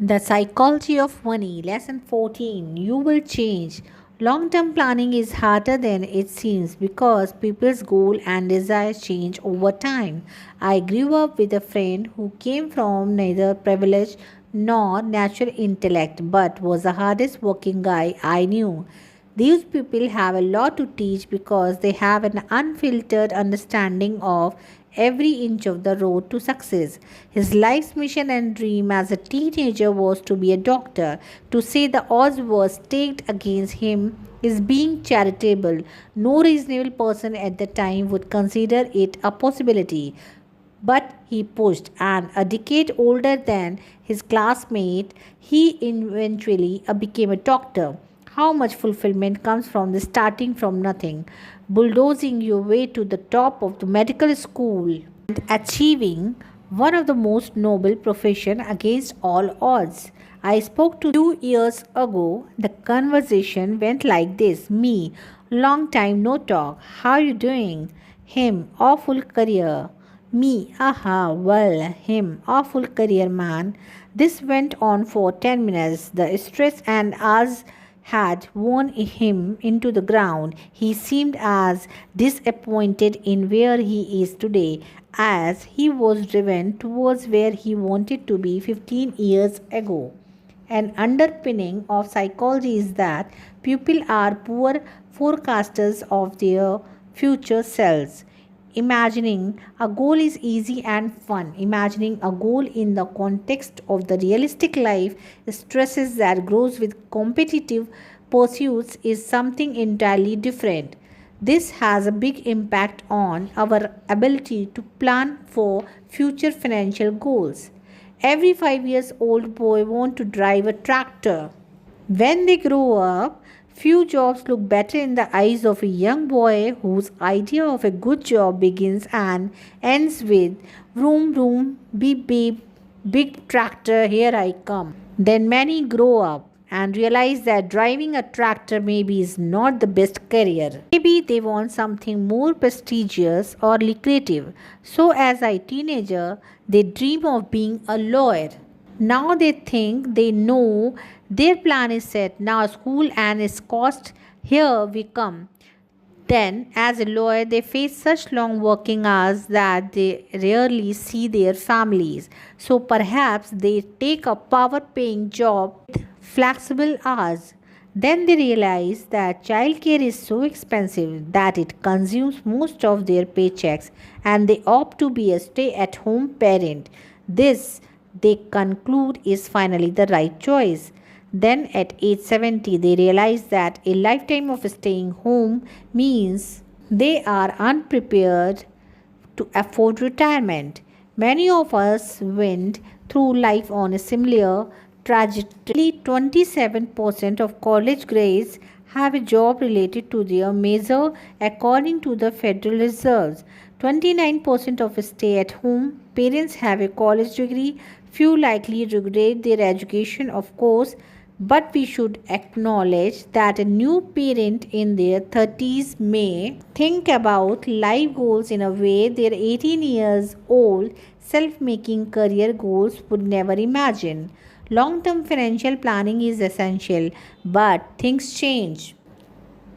The Psychology of Money, Lesson 14. You will change. Long term planning is harder than it seems because people's goal and desires change over time. I grew up with a friend who came from neither privilege nor natural intellect but was the hardest working guy I knew. These people have a lot to teach because they have an unfiltered understanding of every inch of the road to success. His life's mission and dream as a teenager was to be a doctor. To say the odds were stacked against him is being charitable. No reasonable person at the time would consider it a possibility. But he pushed, and a decade older than his classmate, he eventually became a doctor. How much fulfillment comes from the starting from nothing, bulldozing your way to the top of the medical school and achieving one of the most noble profession against all odds. I spoke to 2 years ago. The conversation went like this: me, long time no talk. How you doing? Him, awful career. Me, aha, well, him, awful career man. This went on for 10 minutes. The stress and us had worn him into the ground. He seemed as disappointed in where he is today as he was driven towards where he wanted to be 15 years ago. An underpinning of psychology is that people are poor forecasters of their future selves. Imagining a goal is easy and fun. Imagining a goal in the context of the realistic life stresses that grows with competitive pursuits is something entirely different. This has a big impact on our ability to plan for future financial goals. Every 5 years old boy want to drive a tractor. When they grow up, few jobs look better in the eyes of a young boy whose idea of a good job begins and ends with vroom vroom beep beep big tractor here I come. Then many grow up and realize that driving a tractor maybe is not the best career. Maybe they want something more prestigious or lucrative. So as a teenager, they dream of being a lawyer. Now they think they know their plan is set. Now school and its cost. Here we come. Then, as a lawyer, they face such long working hours that they rarely see their families. So perhaps they take a power paying job with flexible hours. Then they realize that childcare is so expensive that it consumes most of their paychecks and they opt to be a stay at home parent. This, they conclude, is finally the right choice. Then at age 70, they realize that a lifetime of staying home means they are unprepared to afford retirement. Many of us went through life on a similar trajectory. 27% of college grads have a job related to their major according to the Federal Reserve. 29% of stay at home parents have a college degree. Few likely regret their education, of course, but we should acknowledge that a new parent in their 30s may think about life goals in a way their 18 years old self making career goals would never imagine. Long term financial planning is essential, but things change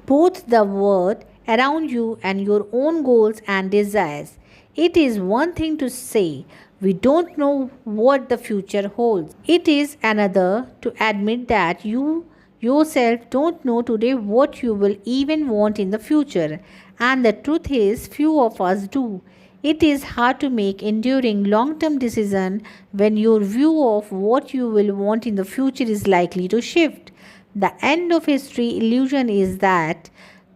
both the world around you and your own goals and desires. It is one thing to say we don't know what the future holds. It is another to admit that you yourself don't know today what you will even want in the future. And the truth is, few of us do. It is hard to make enduring long term decisions when your view of what you will want in the future is likely to shift. The end of history illusion is that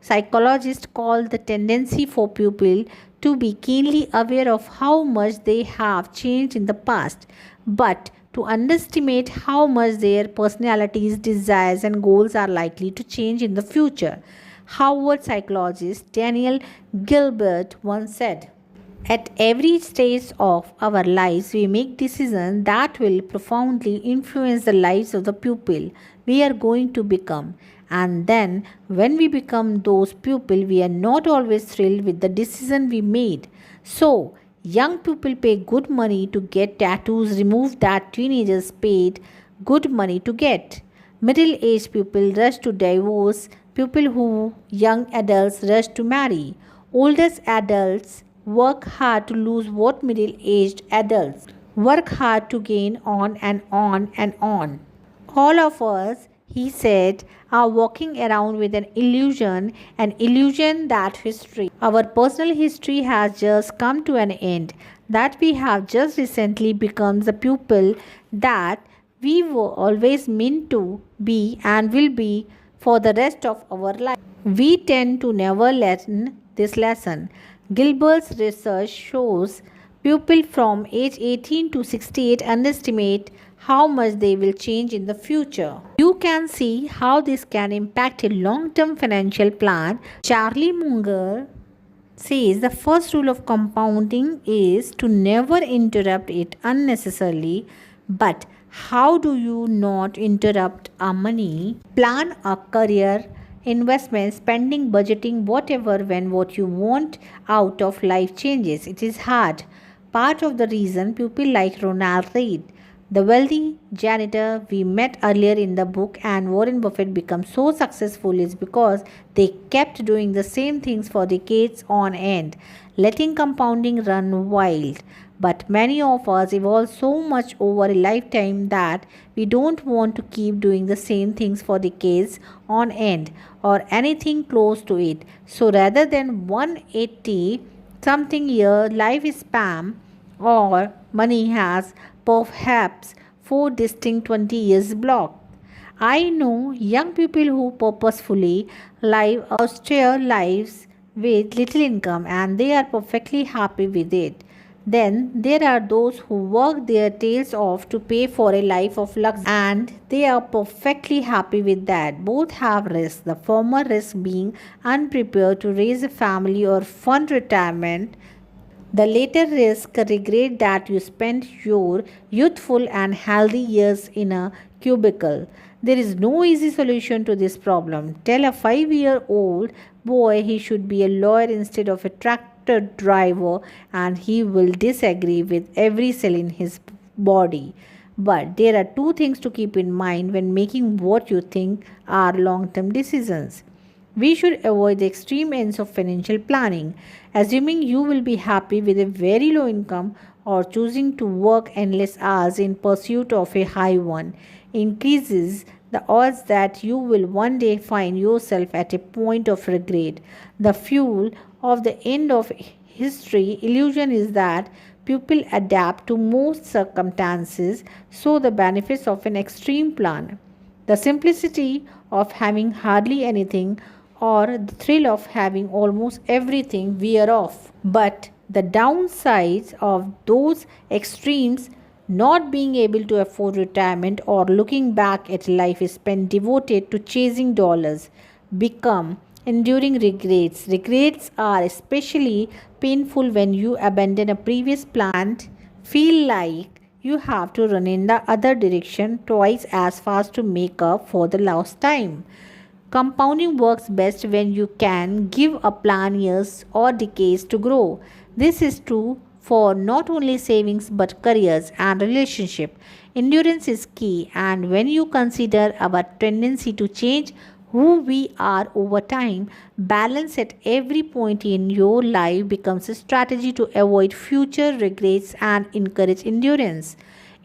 psychologists call the tendency for people to be keenly aware of how much they have changed in the past, but to underestimate how much their personalities, desires, and goals are likely to change in the future. Harvard psychologist Daniel Gilbert once said, at every stage of our lives, we make decisions that will profoundly influence the lives of the pupil we are going to become. And then, when we become those pupil, we are not always thrilled with the decision we made. So, young people pay good money to get tattoos removed that teenagers paid good money to get. Middle aged people rush to divorce, people who young adults rush to marry. Oldest adults work hard to lose what middle aged adults work hard to gain on and on and on. All of us, he said, are walking around with an illusion that our personal history has just come to an end, that we have just recently become the pupil that we were always meant to be and will be for the rest of our life. We tend to never learn this lesson. Gilbert's research shows people from age 18 to 68 underestimate how much they will change in the future. You can see how this can impact a long term financial plan. Charlie Munger says the first rule of compounding is to never interrupt it unnecessarily. But how do you not interrupt a money, plan a career, investment, spending, budgeting, whatever, when what you want out of life changes? It is hard. Part of the reason people like Ronald Reid, the wealthy janitor we met earlier in the book, and Warren Buffett become so successful is because they kept doing the same things for decades on end, letting compounding run wild. But many of us evolve so much over a lifetime that we don't want to keep doing the same things for decades on end or anything close to it. So rather than 180 something year life spam or money has perhaps four distinct 20 years block. I know young people who purposefully live austere lives with little income and they are perfectly happy with it. Then there are those who work their tails off to pay for a life of luxury and they are perfectly happy with that. Both have risks, the former risk being unprepared to raise a family or fund retirement, the later risk regret that you spent your youthful and healthy years in a cubicle. There is no easy solution to this problem. Tell a 5-year-old boy he should be a lawyer instead of a tractor driver, and he will disagree with every cell in his body. But there are two things to keep in mind when making what you think are long term decisions. We should avoid the extreme ends of financial planning, assuming you will be happy with a very low income or choosing to work endless hours in pursuit of a high one increases the odds that you will one day find yourself at a point of regret. The fuel of the end of history illusion is that people adapt to most circumstances, so the benefits of an extreme plan, the simplicity of having hardly anything, or the thrill of having almost everything wear off. But the downsides of those extremes, not being able to afford retirement or looking back at life spent devoted to chasing dollars, become enduring regrets. Regrets are especially painful when you abandon a previous plan, feel like you have to run in the other direction twice as fast to make up for the lost time. Compounding works best when you can give a plan years or decades to grow. This is true for not only savings but careers and relationship. Endurance is key, and when you consider our tendency to change who we are over time, balance at every point in your life becomes a strategy to avoid future regrets and encourage endurance.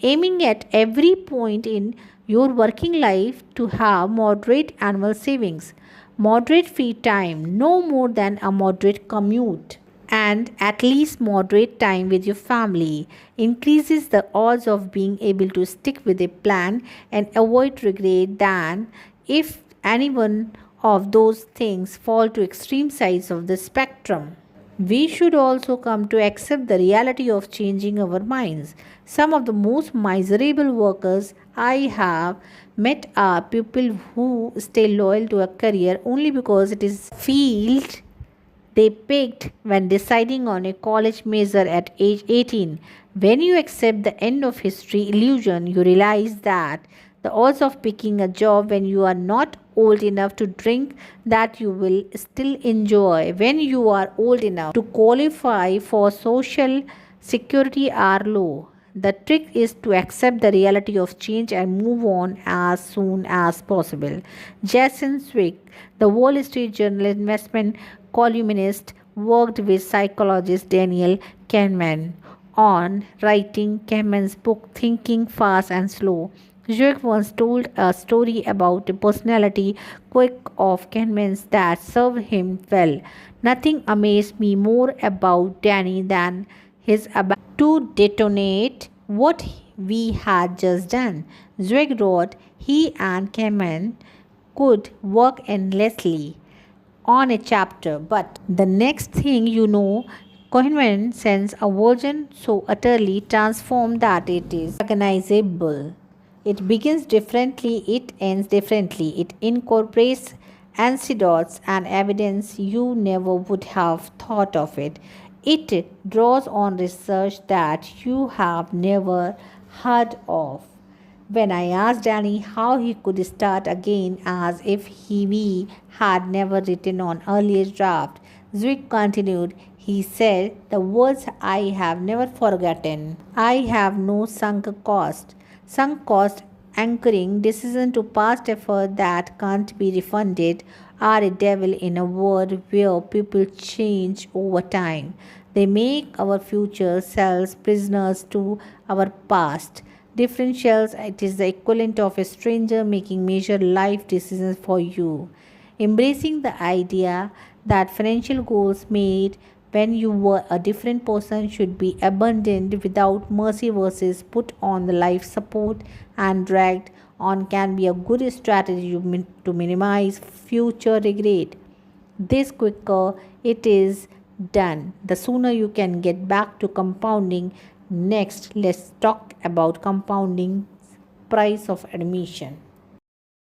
Aiming at every point in your working life to have moderate annual savings, moderate free time, no more than a moderate commute, and at least moderate time with your family increases the odds of being able to stick with a plan and avoid regret than if any one of those things fall to extreme sides of the spectrum. We should also come to accept the reality of changing our minds. Some of the most miserable workers I have met are people who stay loyal to a career only because it is field they picked when deciding on a college major at age 18. When you accept the end of history illusion, you realize that the odds of picking a job when you are not old enough to drink that you will still enjoy when you are old enough to qualify for social security are low. The trick is to accept the reality of change and move on as soon as possible. Jason Zwick, the Wall Street Journal investment columnist, worked with psychologist Daniel Kahneman on writing Kahneman's book Thinking Fast and Slow. Zwick once told a story about a personality quick of Kahneman's that served him well. Nothing amazed me more about Danny than his ability to detonate what we had just done. Zweig wrote he and Kamen could work endlessly on a chapter, but the next thing you know, Kohlenman sends a version so utterly transformed that it is recognizable. It begins differently, it ends differently, it incorporates anecdotes and evidence you never would have thought of it. It draws on research that you have never heard of. When I asked Danny how he could start again as if we had never written on earlier draft, Zwick continued, he said, the words I have never forgotten. I have no sunk cost. Sunk cost anchoring decision to past effort that can't be refunded are a devil in a world where people change over time. They make our future selves prisoners to our past. Differentials, it is the equivalent of a stranger making major life decisions for you. Embracing the idea that financial goals made when you were a different person should be abandoned without mercy versus put on the life support and dragged on can be a good strategy to minimize future regret. This quicker it is done, the sooner you can get back to compounding. Next, let's talk about compounding price of admission.